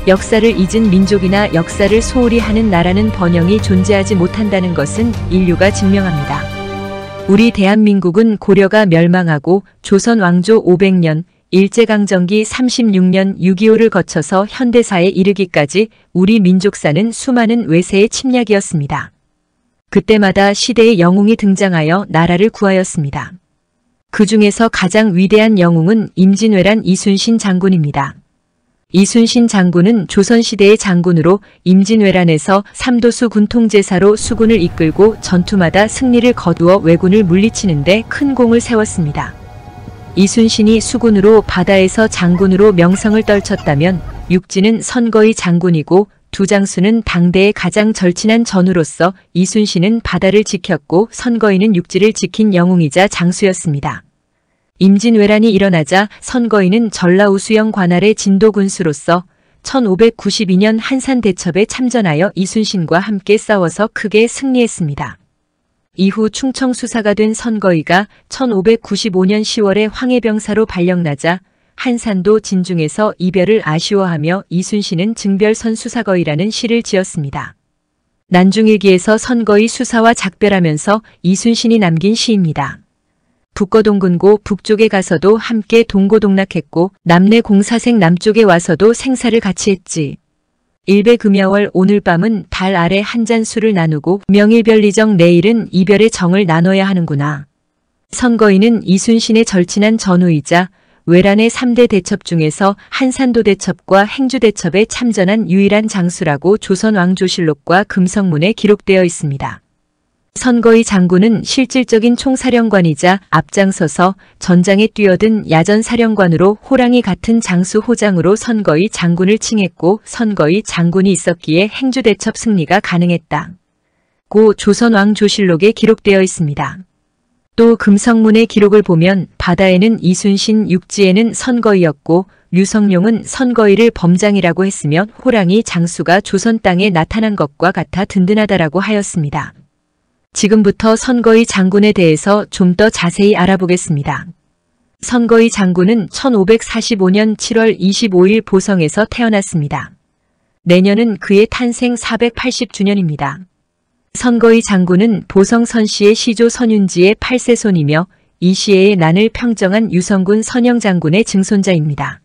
역사를 잊은 민족이나 역사를 소홀히 하는 나라는 번영이 존재하지 못한다는 것은 인류가 증명합니다. 우리 대한민국은 고려가 멸망하고 조선 왕조 500년, 일제강점기 36년 6.25를 거쳐서 현대사에 이르기까지 우리 민족사는 수많은 외세의 침략이었습니다. 그때마다 시대의 영웅이 등장하여 나라를 구하였습니다. 그 중에서 가장 위대한 영웅은 임진왜란 이순신 장군입니다. 이순신 장군은 조선시대의 장군으로 임진왜란에서 삼도수 군통제사로 수군을 이끌고 전투마다 승리를 거두어 왜군을 물리치는데 큰 공을 세웠습니다. 이순신이 수군으로 바다에서 장군으로 명성을 떨쳤다면 육지는 선거의 장군이고 두장수는 당대의 가장 절친한 전우로서 이순신은 바다를 지켰고 선거인은 육지를 지킨 영웅이자 장수였습니다. 임진왜란이 일어나자 선거인은 전라우수영 관할의 진도군수로서 1592년 한산대첩에 참전하여 이순신과 함께 싸워서 크게 승리했습니다. 이후 충청수사가 된 선거이가 1595년 10월에 황해병사로 발령나자 한산도 진중에서 이별을 아쉬워하며 이순신은 증별선 수사거이라는 시를 지었습니다. 난중일기에서 선거의 수사와 작별하면서 이순신이 남긴 시입니다. 북거동군고 북쪽에 가서도 함께 동고동락했고 남내 공사생 남쪽에 와서도 생사를 같이 했지. 일배금야월 오늘 밤은 달 아래 한 잔 술을 나누고 명일별리정 내일은 이별의 정을 나눠야 하는구나. 선거인은 이순신의 절친한 전우이자 외란의 3대 대첩 중에서 한산도 대첩과 행주 대첩에 참전한 유일한 장수라고 조선 왕조실록과 금성문에 기록되어 있습니다. 선거의 장군은 실질적인 총사령관이자 앞장서서 전장에 뛰어든 야전사령관으로 호랑이 같은 장수 호장으로 선거의 장군을 칭했고 선거의 장군이 있었기에 행주대첩 승리가 가능했다. 고 조선 왕조실록에 기록되어 있습니다. 또 금성문의 기록을 보면 바다에는 이순신, 육지에는 선거이였고 류성룡은 선거이를 범장이라고 했으며 호랑이 장수가 조선 땅에 나타난 것과 같아 든든하다라고 하였습니다. 지금부터 선거의 장군에 대해서 좀 더 자세히 알아보겠습니다. 선거의 장군은 1545년 7월 25일 보성에서 태어났습니다. 내년은 그의 탄생 480주년입니다. 선거의 장군은 보성 선씨의 시조 선윤지의 8세 손이며 이 시에의 난을 평정한 유성군 선영장군의 증손자입니다.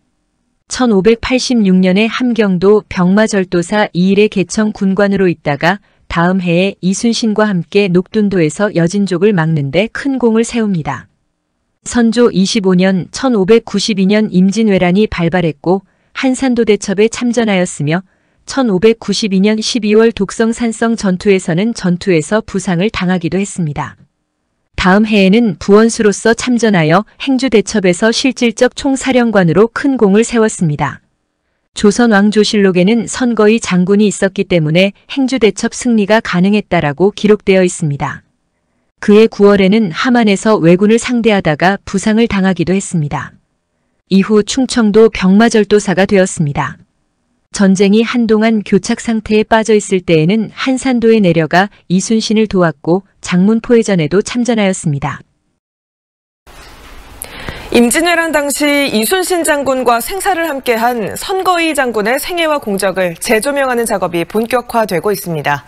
1586년에 함경도 병마절도사 이일의 개청 군관으로 있다가 다음 해에 이순신과 함께 녹둔도에서 여진족을 막는 데 큰 공을 세웁니다. 선조 25년 1592년 임진왜란이 발발했고 한산도 대첩에 참전하였으며 1592년 12월 독성 산성 전투에서는 전투에서 부상을 당하기도 했습니다. 다음 해에는 부원수로서 참전하여 행주 대첩에서 실질적 총사령관으로 큰 공을 세웠습니다. 조선 왕조실록에는 선거의 장군이 있었기 때문에 행주대첩 승리가 가능했다라고 기록되어 있습니다. 그해 9월에는 함안에서 왜군을 상대하다가 부상을 당하기도 했습니다. 이후 충청도 병마절도사가 되었습니다. 전쟁이 한동안 교착 상태에 빠져 있을 때에는 한산도에 내려가 이순신을 도왔고 장문포회전에도 참전하였습니다. 임진왜란 당시 이순신 장군과 생사를 함께한 선거의 장군의 생애와 공적을 재조명하는 작업이 본격화되고 있습니다.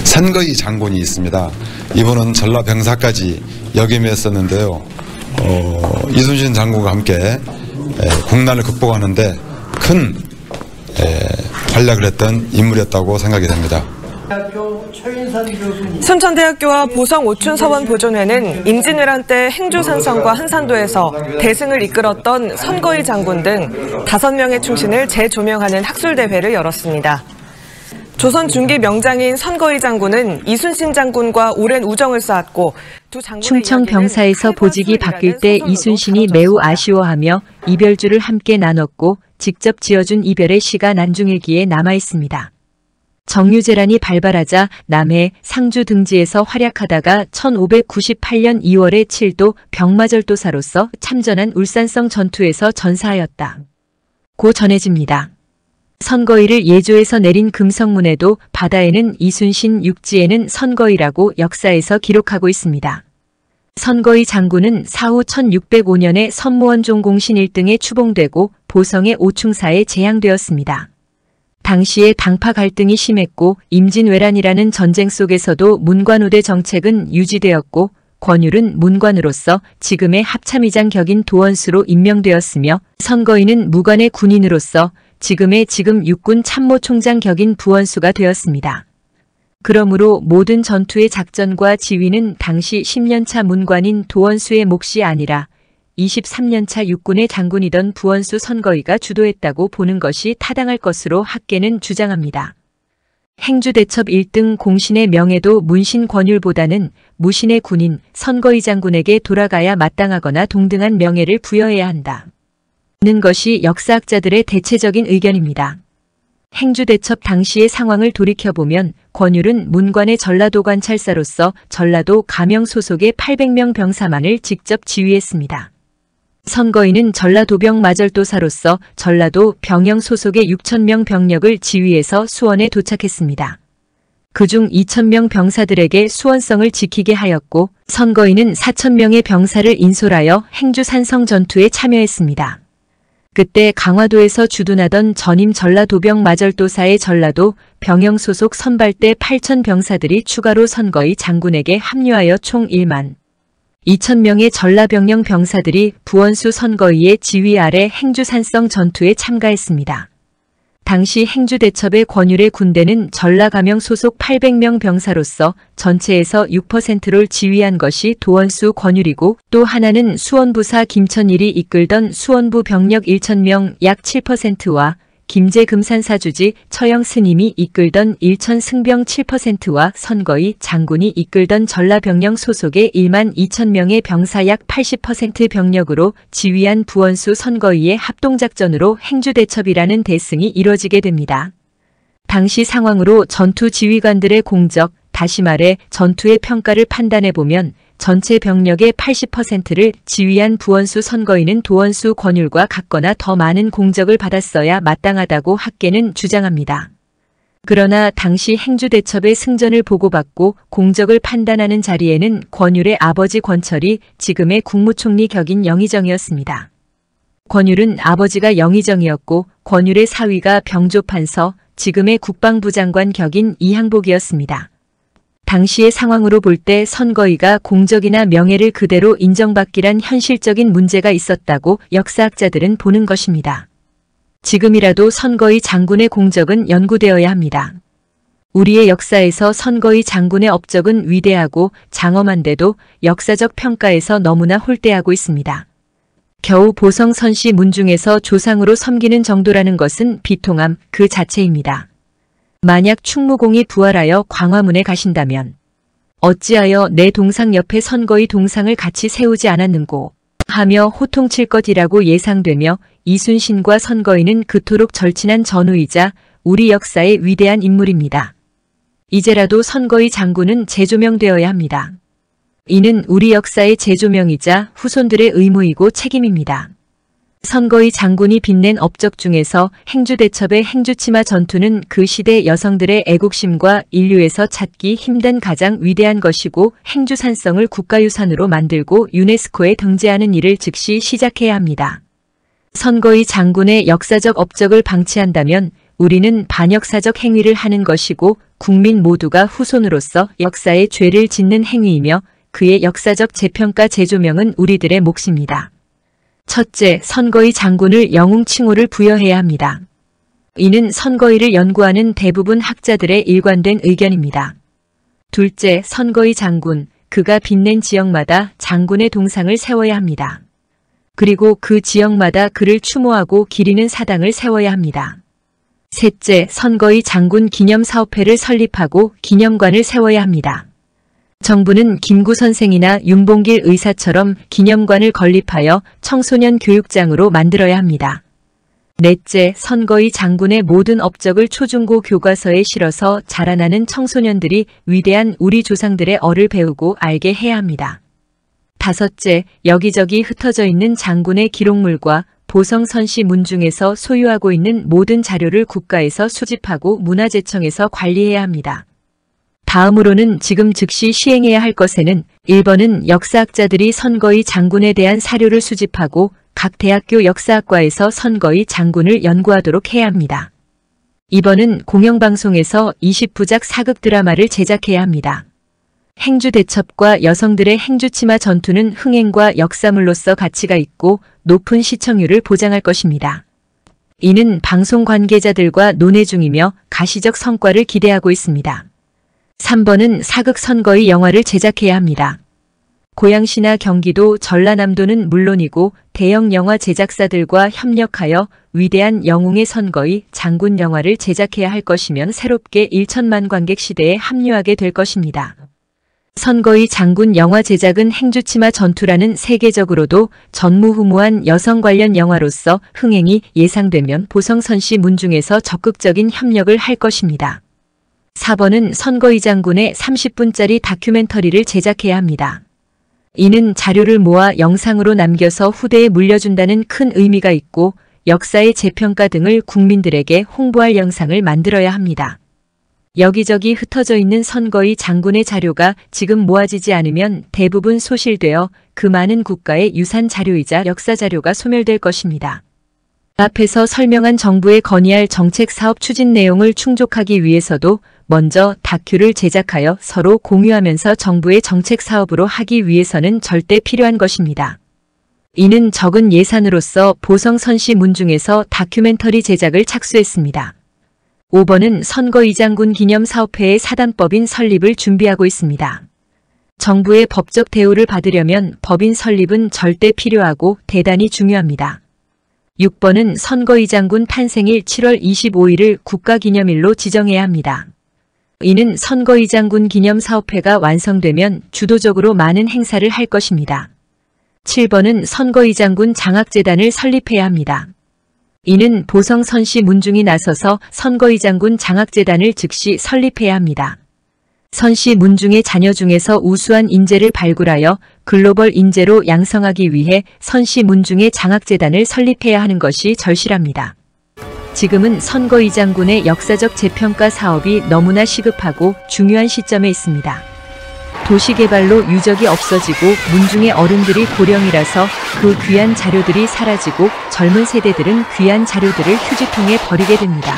선거의 장군이 있습니다. 이분은 전라병사까지 역임했었는데요. 이순신 장군과 함께 국난을 극복하는데 큰 활약을 했던 인물이었다고 생각이 됩니다. 순천대학교와 보성 오춘서원 보존회는 임진왜란 때 행주산성과 한산도에서 대승을 이끌었던 선거의 장군 등 5명의 충신을 재조명하는 학술대회를 열었습니다. 조선 중기 명장인 선거의 장군은 이순신 장군과 오랜 우정을 쌓았고 두 장군의 충청 병사에서 보직이 바뀔 때 이순신이 매우 아쉬워하며 이별주를 함께 나눴고 직접 지어준 이별의 시가 난중일기에 남아있습니다. 정유재란이 발발하자 남해 상주 등지에서 활약하다가 1598년 2월에 7도 병마절도사로서 참전한 울산성 전투에서 전사하였다. 고 전해집니다. 선거의를 예조에서 내린 금성문에도 바다에는 이순신, 육지에는 선거의라고 역사에서 기록하고 있습니다. 선거의 장군은 사후 1605년에 선무원종 공신 1등에 추봉되고 보성의 오충사에 재향되었습니다. 당시에 당파 갈등이 심했고 임진왜란이라는 전쟁 속에서도 문관우대 정책은 유지되었고 권율은 문관으로서 지금의 합참의장 격인 도원수로 임명되었으며 선거인은 무관의 군인으로서 지금 육군 참모총장 격인 부원수가 되었습니다. 그러므로 모든 전투의 작전과 지휘는 당시 10년차 문관인 도원수의 몫이 아니라 23년차 육군의 장군이던 부원수 선거위가 주도했다고 보는 것이 타당할 것으로 학계는 주장합니다. 행주대첩 1등 공신의 명예도 문신 권율보다는 무신의 군인 선거위 장군에게 돌아가야 마땅하거나 동등한 명예를 부여해야 한다는 것이 역사학자들의 대체적인 의견입니다. 행주대첩 당시의 상황을 돌이켜보면 권율은 문관의 전라도 관찰사로서 전라도 가명 소속의 800명 병사만을 직접 지휘했습니다. 선거인은 전라도병 마절도사로서 전라도 병영 소속의 6,000명 병력을 지휘해서 수원에 도착했습니다. 그중 2,000명 병사들에게 수원성을 지키게 하였고 선거인은 4,000명의 병사를 인솔하여 행주산성 전투에 참여했습니다. 그때 강화도에서 주둔하던 전임 전라도병 마절도사의 전라도 병영 소속 선발대 8,000 병사들이 추가로 선거의 장군에게 합류하여 총 1만 2,000명의 전라병영 병사들이 부원수 선거위의 지휘 아래 행주산성 전투에 참가했습니다. 당시 행주대첩의 권율의 군대는 전라가명 소속 800명 병사로서 전체에서 6%를 지휘한 것이 도원수 권율이고 또 하나는 수원부사 김천일이 이끌던 수원부 병력 1,000명 약 7%와 김제 금산사주지 처영 스님이 이끌던 1,000 승병 7%와 선거위 장군이 이끌던 전라병영 소속의 1만 2,000명의 병사 약 80% 병력으로 지휘한 부원수 선거위의 합동작전으로 행주대첩이라는 대승이 이뤄지게 됩니다. 당시 상황으로 전투 지휘관들의 공적, 다시 말해 전투의 평가를 판단해보면 전체 병력의 80%를 지휘한 부원수 선거인은 도원수 권율과 같거나 더 많은 공적을 받았어야 마땅하다고 학계는 주장합니다. 그러나 당시 행주대첩의 승전을 보고받고 공적을 판단하는 자리에는 권율의 아버지 권철이 지금의 국무총리 격인 영의정이었습니다. 권율은 아버지가 영의정이었고 권율의 사위가 병조판서, 지금의 국방부 장관 격인 이항복이었습니다. 당시의 상황으로 볼 때 선거위가 공적이나 명예를 그대로 인정받기란 현실적인 문제가 있었다고 역사학자들은 보는 것입니다. 지금이라도 선거위 장군의 공적은 연구되어야 합니다. 우리의 역사에서 선거위 장군의 업적은 위대하고 장엄한데도 역사적 평가에서 너무나 홀대하고 있습니다. 겨우 보성 선씨 문중에서 조상으로 섬기는 정도라는 것은 비통함 그 자체입니다. 만약 충무공이 부활하여 광화문에 가신다면 어찌하여 내 동상 옆에 선거의 동상을 같이 세우지 않았는고 하며 호통칠 것이라고 예상되며 이순신과 선거인은 그토록 절친한 전우이자 우리 역사의 위대한 인물입니다. 이제라도 선거의 장군은 재조명되어야 합니다. 이는 우리 역사의 재조명이자 후손들의 의무이고 책임입니다. 선거의 장군이 빛낸 업적 중에서 행주대첩의 행주치마 전투는 그 시대 여성들의 애국심과 인류에서 찾기 힘든 가장 위대한 것이고 행주산성을 국가유산으로 만들고 유네스코에 등재하는 일을 즉시 시작해야 합니다. 선거의 장군의 역사적 업적을 방치한다면 우리는 반역사적 행위를 하는 것이고 국민 모두가 후손으로서 역사의 죄를 짓는 행위이며 그의 역사적 재평가 재조명은 우리들의 몫입니다. 첫째, 선거의 장군을 영웅 칭호를 부여해야 합니다. 이는 선거의를 연구하는 대부분 학자들의 일관된 의견입니다. 둘째, 선거의 장군, 그가 빛낸 지역마다 장군의 동상을 세워야 합니다. 그리고 그 지역마다 그를 추모하고 기리는 사당을 세워야 합니다. 셋째, 선거의 장군 기념사업회를 설립하고 기념관을 세워야 합니다. 정부는 김구 선생이나 윤봉길 의사처럼 기념관을 건립하여 청소년 교육장으로 만들어야 합니다. 넷째, 선거의 장군의 모든 업적을 초중고 교과서에 실어서 자라나는 청소년들이 위대한 우리 조상들의 얼을 배우고 알게 해야 합니다. 다섯째, 여기저기 흩어져 있는 장군의 기록물과 보성선씨 문중에서 소유하고 있는 모든 자료를 국가에서 수집하고 문화재청에서 관리해야 합니다. 다음으로는 지금 즉시 시행해야 할 것에는 1번은 역사학자들이 선거의 장군에 대한 사료를 수집하고 각 대학교 역사학과에서 선거의 장군을 연구하도록 해야 합니다. 2번은 공영방송에서 20부작 사극 드라마를 제작해야 합니다. 행주대첩과 여성들의 행주치마 전투는 흥행과 역사물로서 가치가 있고 높은 시청률을 보장할 것입니다. 이는 방송 관계자들과 논의 중이며 가시적 성과를 기대하고 있습니다. 3번은 사극 선거의 영화를 제작해야 합니다. 고양시나 경기도, 전라남도는 물론이고 대형 영화 제작사들과 협력하여 위대한 영웅의 선거의 장군 영화를 제작해야 할 것이면 새롭게 1천만 관객 시대에 합류하게 될 것입니다. 선거의 장군 영화 제작은 행주치마 전투라는 세계적으로도 전무후무한 여성 관련 영화로서 흥행이 예상되면 보성선시 문중에서 적극적인 협력을 할 것입니다. 4번은 선거의 장군의 30분짜리 다큐멘터리를 제작해야 합니다. 이는 자료를 모아 영상으로 남겨서 후대에 물려준다는 큰 의미가 있고 역사의 재평가 등을 국민들에게 홍보할 영상을 만들어야 합니다. 여기저기 흩어져 있는 선거의 장군의 자료가 지금 모아지지 않으면 대부분 소실되어 그 많은 국가의 유산 자료이자 역사 자료가 소멸될 것입니다. 앞에서 설명한 정부에 건의할 정책 사업 추진 내용을 충족하기 위해서도 먼저 다큐를 제작하여 서로 공유하면서 정부의 정책 사업으로 하기 위해서는 절대 필요한 것입니다. 이는 적은 예산으로서 보성선시 문중에서 다큐멘터리 제작을 착수했습니다. 5번은 선거의 장군 기념사업회의 사단법인 설립을 준비하고 있습니다. 정부의 법적 대우를 받으려면 법인 설립은 절대 필요하고 대단히 중요합니다. 6번은 선거의 장군 탄생일 7월 25일을 국가기념일로 지정해야 합니다. 이는 선거의 장군 기념사업회가 완성되면 주도적으로 많은 행사를 할 것입니다. 7번은 선거의 장군 장학재단을 설립해야 합니다. 이는 보성선시 문중이 나서서 선거의 장군 장학재단을 즉시 설립해야 합니다. 선시 문중의 자녀 중에서 우수한 인재를 발굴하여 글로벌 인재로 양성하기 위해 선시 문중의 장학재단을 설립해야 하는 것이 절실합니다. 지금은 선거의 장군의 역사적 재평가 사업이 너무나 시급하고 중요한 시점에 있습니다. 도시개발로 유적이 없어지고 문중의 어른들이 고령이라서 그 귀한 자료들이 사라지고 젊은 세대들은 귀한 자료들을 휴지통에 버리게 됩니다.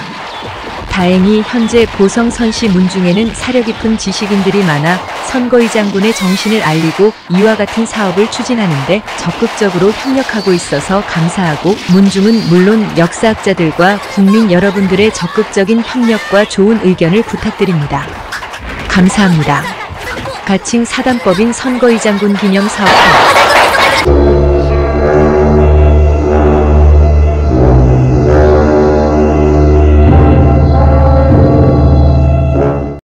다행히 현재 보성선시 문중에는 사려 깊은 지식인들이 많아 선거의 장군의 정신을 알리고 이와 같은 사업을 추진하는데 적극적으로 협력하고 있어서 감사하고 문중은 물론 역사학자들과 국민 여러분들의 적극적인 협력과 좋은 의견을 부탁드립니다. 감사합니다. 가칭 사단법인 선거의 장군 기념사업회